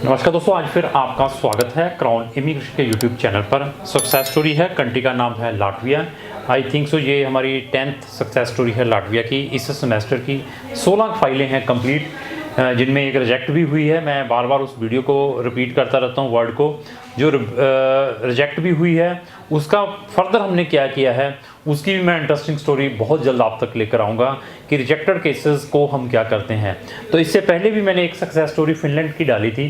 नमस्कार दोस्तों, आज फिर आपका स्वागत है क्राउन इमिग्रेशन के यूट्यूब चैनल पर। सक्सेस स्टोरी है, कंट्री का नाम है लाटविया। आई थिंक सो ये हमारी 10th सक्सेस स्टोरी है लाटविया की। इस सेमेस्टर की 16 फाइलें हैं कंप्लीट, जिनमें एक रिजेक्ट भी हुई है। मैं बार बार उस वीडियो को रिपीट करता रहता हूँ, वर्ड को। जो रिजेक्ट भी हुई है उसका फर्दर हमने क्या किया है उसकी भी मैं इंटरेस्टिंग स्टोरी बहुत जल्द आप तक लेकर आऊँगा कि रिजेक्टेड केसेस को हम क्या करते हैं। तो इससे पहले भी मैंने एक सक्सेस स्टोरी फिनलैंड की डाली थी।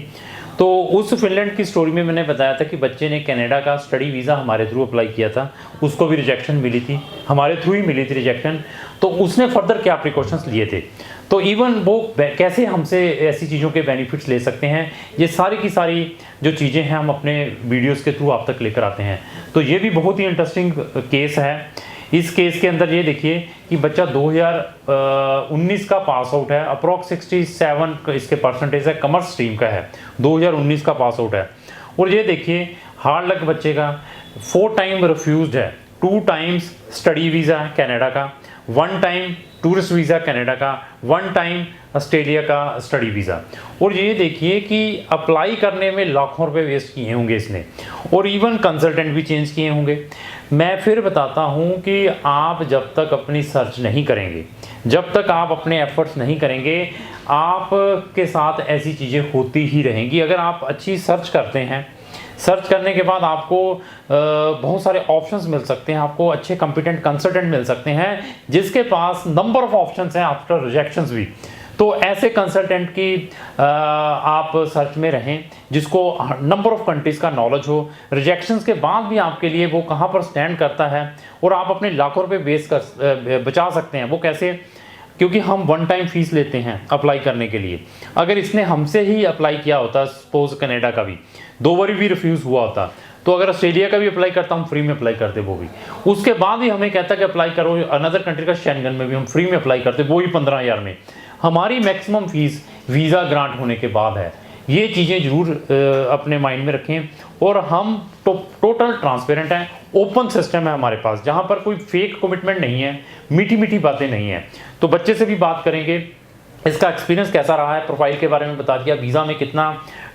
तो उस फिनलैंड की स्टोरी में मैंने बताया था कि बच्चे ने कनाडा का स्टडी वीज़ा हमारे थ्रू अप्लाई किया था, उसको भी रिजेक्शन मिली थी, हमारे थ्रू ही मिली थी रिजेक्शन। तो उसने फर्दर क्या प्रिकॉशंस लिए थे, तो इवन वो कैसे हमसे ऐसी चीज़ों के बेनिफिट्स ले सकते हैं, ये सारी की सारी जो चीज़ें हैं हम अपने वीडियोस के थ्रू आप तक लेकर आते हैं। तो ये भी बहुत ही इंटरेस्टिंग केस है। इस केस के अंदर ये देखिए कि बच्चा 2019 का पास आउट है, अप्रॉक्स 67 इसके परसेंटेज है, कॉमर्स स्ट्रीम का है, 2019 का पास आउट है। और ये देखिए हार्ड लक बच्चे का 4 टाइम रिफ्यूज्ड है, 2 टाइम्स स्टडी वीज़ा है कनाडा का, 1 टाइम टूरिस्ट वीज़ा कनाडा का, 1 टाइम ऑस्ट्रेलिया का स्टडी वीज़ा। और ये देखिए कि अप्लाई करने में लाखों रुपए वेस्ट किए होंगे इसने, और इवन कंसल्टेंट भी चेंज किए होंगे। मैं फिर बताता हूँ कि आप जब तक अपनी सर्च नहीं करेंगे, जब तक आप अपने एफर्ट्स नहीं करेंगे, आपके साथ ऐसी चीज़ें होती ही रहेंगी। अगर आप अच्छी सर्च करते हैं, सर्च करने के बाद आपको बहुत सारे ऑप्शंस मिल सकते हैं, आपको अच्छे कॉम्पिटेंट कंसल्टेंट मिल सकते हैं जिसके पास नंबर ऑफ ऑप्शंस हैं आफ्टर रिजेक्शंस भी। तो ऐसे कंसल्टेंट की आप सर्च में रहें जिसको नंबर ऑफ कंट्रीज़ का नॉलेज हो, रिजेक्शंस के बाद भी आपके लिए वो कहाँ पर स्टैंड करता है और आप अपने लाखों रुपए बचा सकते हैं। वो कैसे? क्योंकि हम 1 टाइम फीस लेते हैं अप्लाई करने के लिए। अगर इसने हमसे ही अप्लाई किया होता, सपोज कनाडा का भी 2 बार भी रिफ्यूज़ हुआ होता, तो अगर ऑस्ट्रेलिया का भी अप्लाई करता, हम फ्री में अप्लाई करते वो भी। उसके बाद भी हमें कहता कि अप्लाई करो अनदर कंट्री का, शेंगन में भी हम फ्री में अप्लाई करते, वो ही 15,000 में। हमारी मैक्सिमम फीस वीज़ा ग्रांट होने के बाद है। ये चीज़ें ज़रूर अपने माइंड में रखें। और हम टोटल ट्रांसपेरेंट हैं, ओपन सिस्टम है हमारे पास, जहाँ पर कोई फेक कमिटमेंट नहीं है, मीठी मीठी बातें नहीं हैं। तो बच्चे से भी बात करेंगे, इसका एक्सपीरियंस कैसा रहा है, प्रोफाइल के बारे में बता दिया, वीज़ा में कितना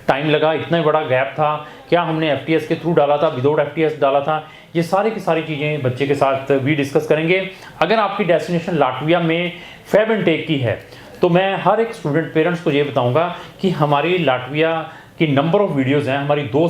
टाइम लगा, इतना बड़ा गैप था, क्या हमने एफटीएस के थ्रू डाला था, विदाउट एफटीएस डाला था, ये सारी की सारी चीज़ें बच्चे के साथ भी डिस्कस करेंगे। अगर आपकी डेस्टिनेशन लाटविया में फेब इनटेक की है तो मैं हर एक स्टूडेंट पेरेंट्स को ये बताऊंगा कि हमारी लाटविया की नंबर ऑफ वीडियोस हैं, हमारी 2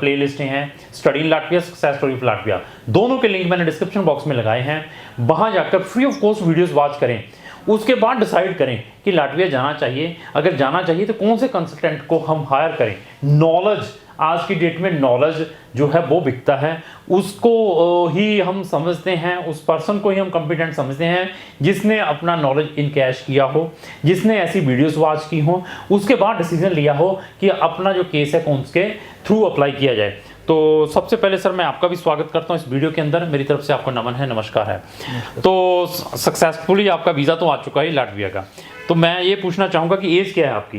प्लेलिस्टें हैं, study in Latvia, success story of Latvia. दोनों के लिंक मैंने डिस्क्रिप्शन बॉक्स में लगाए हैं, वहां जाकर free of cost videos watch करें। उसके बाद डिसाइड करें कि लाटविया जाना चाहिए। अगर जाना चाहिए तो कौन से कंसल्टेंट को हम हायर करें। नॉलेज, आज की डेट में नॉलेज जो है वो बिकता है, उसको ही हम समझते हैं, उस पर्सन को ही हम कॉम्पिटेंट समझते हैं जिसने अपना नॉलेज इन कैश किया हो, जिसने ऐसी वीडियोस वॉच की हो, उसके बाद डिसीजन लिया हो कि अपना जो केस है कौन के थ्रू अप्लाई किया जाए। तो सबसे पहले सर मैं आपका भी स्वागत करता हूं इस वीडियो के अंदर। मेरी तरफ से आपको नमन है, नमस्कार है। तो सक्सेसफुली आपका वीज़ा तो आ चुका है लाटविया का। तो मैं ये पूछना चाहूँगा कि एज क्या है आपकी?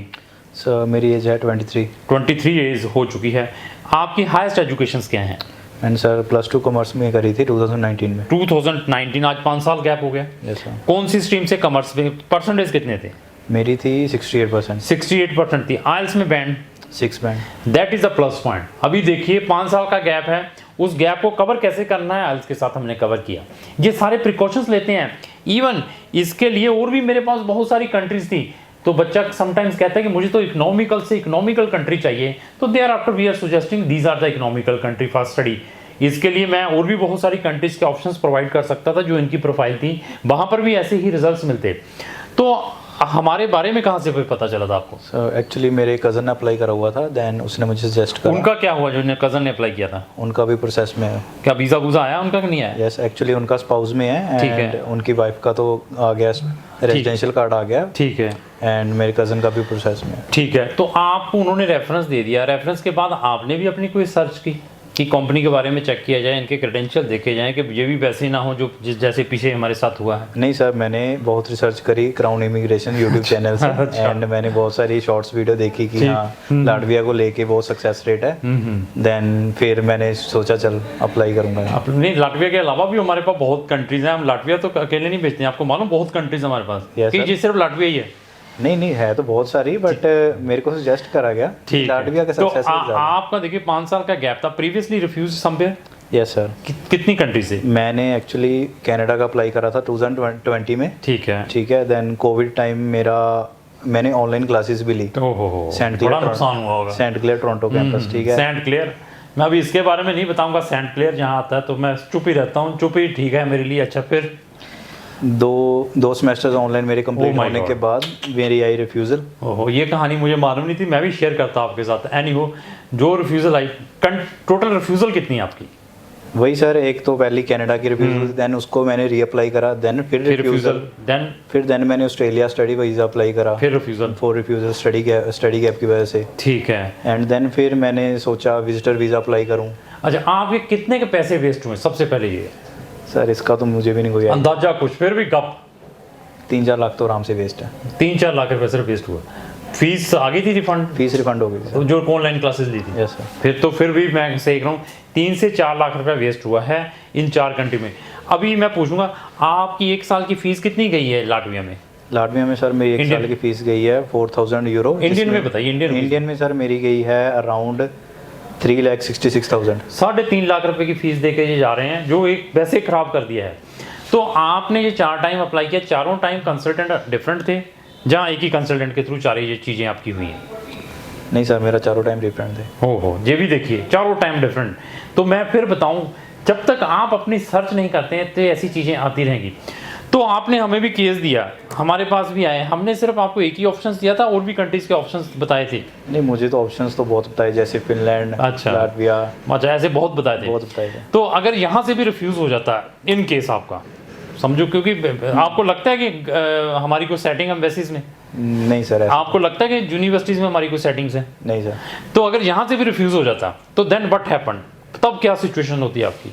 सर मेरी एज है 23 एज हो चुकी है। आपकी हाईएस्ट एजुकेशंस क्या हैं? मैंने सर +2 कॉमर्स में करी थी 2019 में। 2019, आज 5 साल गैप हो गया। Yes sir. कौन सी स्ट्रीम से कॉमर्स में? परसेंटेज कितने थे? मेरी थी 68%। 68% थी। आइल्स में band 6 band. That is the plus point. अभी देखिए 5 साल का गैप है, उस गैप को कवर कैसे करना है आइल्स के साथ हमने कवर किया। ये सारे प्रिकॉशंस लेते हैं। इवन इसके लिए और भी मेरे पास बहुत सारी कंट्रीज थी। तो बच्चा समटाइम्स कहता है कि मुझे तो इकोनॉमिकल से इकोनॉमिकल कंट्री चाहिए, तो thereafter we are suggesting these are the economical country for study. इसके लिए मैं और भी बहुत सारी कंट्रीज के ऑप्शंस प्रोवाइड कर सकता था जो इनकी प्रोफाइल थी, वहां पर भी ऐसे ही रिजल्ट्स मिलते। तो हमारे बारे में कहाँ से पता चला था आपको? सर एक्चुअली मेरे कज़न ने अप्लाई करा हुआ था, देन उसने मुझे सजेस्ट करा। उनका क्या हुआ जो कज़न ने अप्लाई किया था? उनका भी प्रोसेस में है। क्या वीज़ा वूज़ा आया उनका कि नहीं आया? यस, एक्चुअली उनका स्पाउस में है, ठीक है। एंड उनकी वाइफ का तो आ गया, रेजिडेंशियल कार्ड आ गया। ठीक है। एंड मेरे कज़न का भी प्रोसेस में है। ठीक है। तो आपको उन्होंने रेफरेंस दे दिया, रेफरेंस के बाद आपने भी अपनी कोई सर्च की कि कंपनी के बारे में चेक किया जाए, इनके क्रेडेंशियल देखे जाएं कि ये भी वैसे ना हो जो जैसे पीछे हमारे साथ हुआ है? नहीं सर, मैंने बहुत रिसर्च करी क्राउन इमिग्रेशन यूट्यूब चैनल से। अच्छा। एंड मैंने बहुत सारी शॉर्ट्स वीडियो देखी कि हाँ लाटविया को लेके बहुत सक्सेस रेट है। देन फिर मैंने सोचा चल अप्लाई करूंगा। नहीं, लाटविया के अलावा भी हमारे पास बहुत कंट्रीज हैं। हम लाटविया तो अकेले नहीं बेचते हैं, आपको मालूम बहुत कंट्रीज हमारे पास। Yes, कि sir. ये सिर्फ लाटविया ही है? नहीं नहीं, है तो बहुत सारी, बट मेरे को सजेस्ट करा गया ठीक लाटविया का है। तो सक्सेस आपका देखिए 5 साल का गैप था, previously refuse somewhere, yes sir. कितनी कंट्री से? मैंने एक्चुअली कनाडा का अप्लाई करा था 2020 में, ठीक है। ठीक है। देन कोविड टाइम मेरा, मैंने ऑनलाइन क्लासेस भी ली ओहो, सेंट बड़ा क्लेयर, नुकसान हुआ होगा। सेंट क्लेयर टोरंटो कैंपस, ठीक है। सेंट क्लेयर, मैं अभी इसके बारे में नहीं बताऊंगा, सेंट क्लेयर जहाँ आता है तो मैं चुप ही रहता हूँ, चुप ही ठीक है मेरे लिए। अच्छा, फिर दो सेमेस्टर्स ऑनलाइन मेरे कंप्लीट Oh my होने God. के बाद मेरी आई रिफ्यूज़ल। ओहो, ये कहानी मुझे मालूम नहीं थी, मैं भी शेयर करता आपके साथ। एनी हो, जो रिफ्यूज़ल आई, टोटल रिफ्यूज़ल कितनी है आपकी? वही सर, एक तो पहली कनाडा की रिफ्यूज़ल, देन उसको मैंने रीअप्लाई करा, देन फिर रिफ्यूज़ल, देन मैंने ऑस्ट्रेलिया स्टडी वीज़ा अप्लाई करा, फिर refusal, for refusal study gap की वजह से, ठीक है। एंड देन फिर मैंने सोचा विजिटर वीज़ा अप्लाई करूं। अच्छा, आपके कितने के पैसे वेस्ट हुए सबसे पहले ये? सर इसका तो मुझे भी नहीं कोई अंदाजा कुछ, फिर भी गप? 3-4 लाख तो आराम से वेस्ट है। 3-4 लाख रुपए सिर्फ वेस्ट हुआ। फीस आ गई थी रिफंड? फीस रिफंड हो गई सर। जो ऑनलाइन क्लासेस ली थी? Yes sir. फिर तो फिर भी मैं देख रहा हूँ 3 से 4 लाख रुपए वेस्ट हुआ है इन 4 कंट्री में। अभी मैं पूछूंगा, आपकी 1 साल की फीस कितनी गई है लाटविया में? लाटविया में सर मेरी 1 साल की फीस गई है 4,000 यूरो। इंडियन में बताइए। इंडियन में सर मेरी गई है अराउंड 3,66,000। 3.5 लाख रुपए की फीस दे के ये जा रहे हैं, जो एक वैसे खराब कर दिया है। तो आपने ये 4 टाइम अप्लाई किया, चारों टाइम कंसल्टेंट डिफरेंट थे, जहाँ एक ही कंसल्टेंट के थ्रू 4 ये चीज़ें आपकी हुई हैं? नहीं सर, मेरा चारों टाइम डिफरेंट थे। हो, ये भी देखिए, चारों टाइम डिफरेंट। तो मैं फिर बताऊं, जब तक आप अपनी सर्च नहीं करते हैं तो ऐसी चीज़ें आती रहेंगी। तो आपने हमें भी केस दिया, हमारे पास भी आए, हमने सिर्फ आपको एक ही ऑप्शन दिया था, और भी कंट्रीज के ऑप्शंस बताए थे? नहीं, मुझे तो ऑप्शंस तो बहुत बताए, जैसे फिनलैंड, अच्छा, लाटविया, अच्छा, ऐसे बहुत बताए थे। बहुत बताए थे। तो अगर यहाँ से भी रिफ्यूज़ हो जाता है इन केस आपका, समझो, क्योंकि आपको लगता है कि हमारी कोई सेटिंग एम्बेसीज में? नहीं सर। आपको लगता है कि यूनिवर्सिटीज़ में हमारी कोई सेटिंग्स है? नहीं सर। तो अगर यहाँ से भी रिफ्यूज़ हो जाता तो देन व्हाट हैपन, तब क्या सिचुएशन होती है आपकी?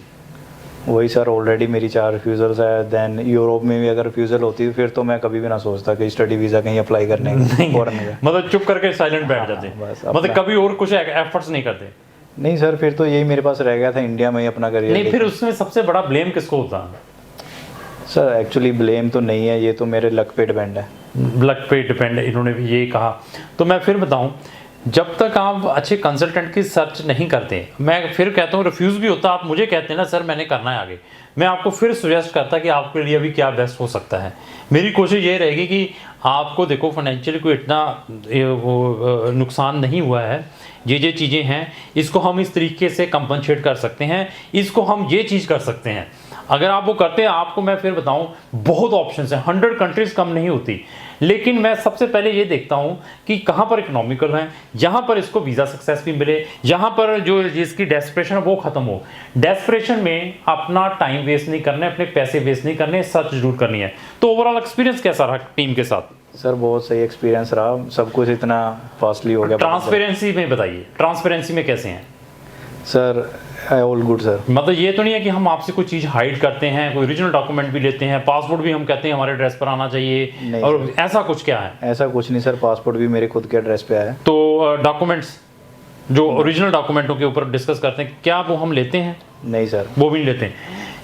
वही सर, ऑलरेडी मेरी 4 रिफ्यूज़ल्स है। देन यूरोप में भी अगर रिफ्यूज़ल होती फिर तो मैं कभी भी ना सोचता कि स्टडी वीज़ा कहीं अप्लाई करने फॉरेन में। मतलब चुप करके साइलेंट बैठ जाते, बस मतलब कभी और कुछ एफर्ट्स नहीं करते? नहीं सर, फिर तो यही मेरे पास रह गया था इंडिया में ही अपना करियर। नहीं, फिर उसमें सबसे बड़ा ब्लेम किसको होता? सर एक्चुअली ब्लेम तो नहीं है, ये तो मेरे लक पे डिपेंड है। लक पे डिपेंड, इन्होंने भी ये कहा। तो मैं फिर बताऊं, जब तक आप अच्छे कंसल्टेंट की सर्च नहीं करते, मैं फिर कहता हूँ रिफ्यूज़ भी होता, आप मुझे कहते हैं ना सर मैंने करना है आगे, मैं आपको फिर सजेस्ट करता कि आपके लिए अभी क्या बेस्ट हो सकता है। मेरी कोशिश ये रहेगी कि आपको देखो फाइनेंशियली कोई इतना नुकसान नहीं हुआ है, ये चीज़ें हैं इसको हम इस तरीके से कंपनसेट कर सकते हैं, इसको हम ये चीज़ कर सकते हैं। अगर आप वो करते हैं, आपको मैं फिर बताऊं बहुत ऑप्शंस हैं, 100 कंट्रीज़ कम नहीं होती। लेकिन मैं सबसे पहले ये देखता हूं कि कहां पर इकोनॉमिकल है, जहां पर इसको वीज़ा सक्सेस भी मिले, जहां पर जो जिसकी डेस्परेशन है वो ख़त्म हो। डेस्परेशन में अपना टाइम वेस्ट नहीं करना है, अपने पैसे वेस्ट नहीं करने, सर्च जरूर करनी है। तो ओवरऑल एक्सपीरियंस कैसा रहा टीम के साथ? सर बहुत सही एक्सपीरियंस रहा, सब कुछ इतना फास्टली हो गया। ट्रांसपेरेंसी में बताइए, ट्रांसपेरेंसी में कैसे हैं? Sir all good sir. मतलब ये तो नहीं है कि हम आपसे कोई चीज़ हाइड करते हैं, कोई ओरिजिनल डॉक्यूमेंट भी लेते हैं, पासपोर्ट भी हम कहते हैं हमारे एड्रेस पर आना चाहिए, और ऐसा कुछ क्या है? ऐसा कुछ नहीं सर, पासपोर्ट भी मेरे खुद के एड्रेस पे आया है। तो डॉक्यूमेंट्स जो ओरिजिनल डॉक्यूमेंटों के ऊपर डिस्कस करते हैं, क्या वो हम लेते हैं? नहीं सर, वो भी नहीं लेते हैं।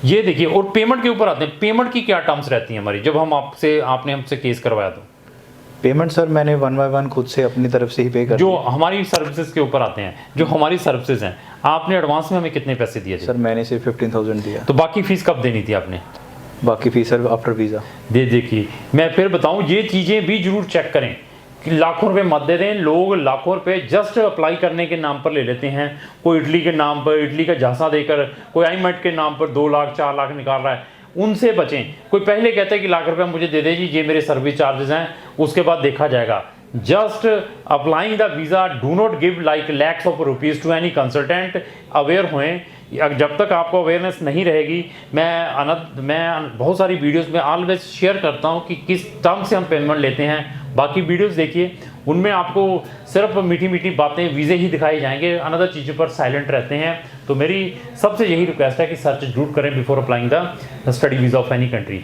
ये देखिए, और पेमेंट के ऊपर आते हैं, पेमेंट की क्या टर्म्स रहती हैं हमारी, जब हम आपने हमसे केस करवाया तो? पेमेंट सर मैंने 1 बाय 1 खुद से अपनी तरफ से ही पे कर जो हमारी सर्विसेज के ऊपर आते हैं, जो हमारी सर्विसेज हैं, आपने एडवांस में हमें कितने पैसे दिए थे? सर मैंने सिर्फ 15,000 दिया। तो बाकी फीस कब देनी थी आपने? बाकी फीस सर आफ्टर वीज़ा। देखिए, मैं फिर बताऊं, ये चीज़ें भी जरूर चेक करें कि लाखों रुपए मत दे दें। लोग लाखों रुपए जस्ट अप्लाई करने के नाम पर ले लेते हैं। कोई इटली के नाम पर, इटली का झांसा देकर, कोई आईमेट के नाम पर 2 लाख 4 लाख निकाल रहा है, उनसे बचें। कोई पहले कहता है कि लाख रुपए मुझे दे दे जी, ये मेरे सर्विस चार्जेस हैं, उसके बाद देखा जाएगा। Just applying the visa, do not give like lakhs of rupees to any consultant. Aware होएं, जब तक आपको अवेयरनेस नहीं रहेगी। मैं बहुत सारी वीडियोस में ऑलवेज शेयर करता हूं कि किस टर्म से हम पेमेंट लेते हैं। बाकी वीडियोस देखिए, उनमें आपको सिर्फ मीठी मीठी बातें, वीज़े ही दिखाई जाएंगे, अनदर चीज़ों पर साइलेंट रहते हैं। तो मेरी सबसे यही रिक्वेस्ट है कि सर्च जरूर करें before applying the study visa of any country.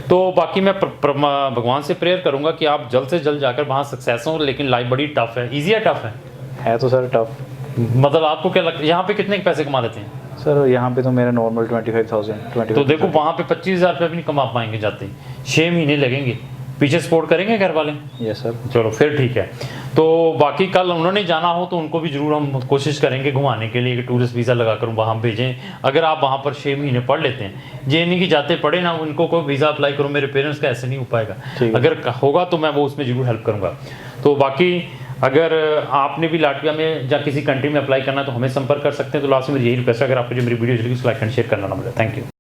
तो बाकी मैं भगवान से प्रेयर करूँगा कि आप जल्द से जल्द जाकर वहाँ सक्सेस हों। लेकिन लाइफ बड़ी टफ है, ईजी है टफ है तो सर टफ। मतलब आपको क्या लगता है यहाँ पे कितने पैसे कमा लेते हैं? सर यहाँ पे तो मेरा नॉर्मल 25,000। तो देखो वहाँ पे 25,000 रुपये भी नहीं कमा पाएंगे जाते, 6 महीने लगेंगे। पीछे सपोर्ट करेंगे घर वाले? Yes sir. चलो फिर ठीक है। तो बाकी कल उन्होंने जाना हो तो उनको भी ज़रूर हम कोशिश करेंगे घुमाने के लिए कि टूरिस्ट वीज़ा लगाकर वहाँ भेजें। अगर आप वहाँ पर 6 महीने पढ़ लेते हैं, ये नहीं कि जाते पढ़े ना, उनको कोई वीज़ा अप्लाई करो, मेरे पेरेंट्स का ऐसे नहीं हो पाएगा। अगर होगा तो मैं वो उसमें ज़रूर हेल्प करूँगा। तो बाकी अगर आपने भी लाटविया में या किसी कंट्री में अप्लाई करना है तो हमें संपर्क कर सकते हैं। तो लास्ट में मेरी यही रिक्वेस्ट है, अगर आपको जो मेरी वीडियो चलेगी उसको लाइक एंड शेयर करना ना भूलें। Thank you.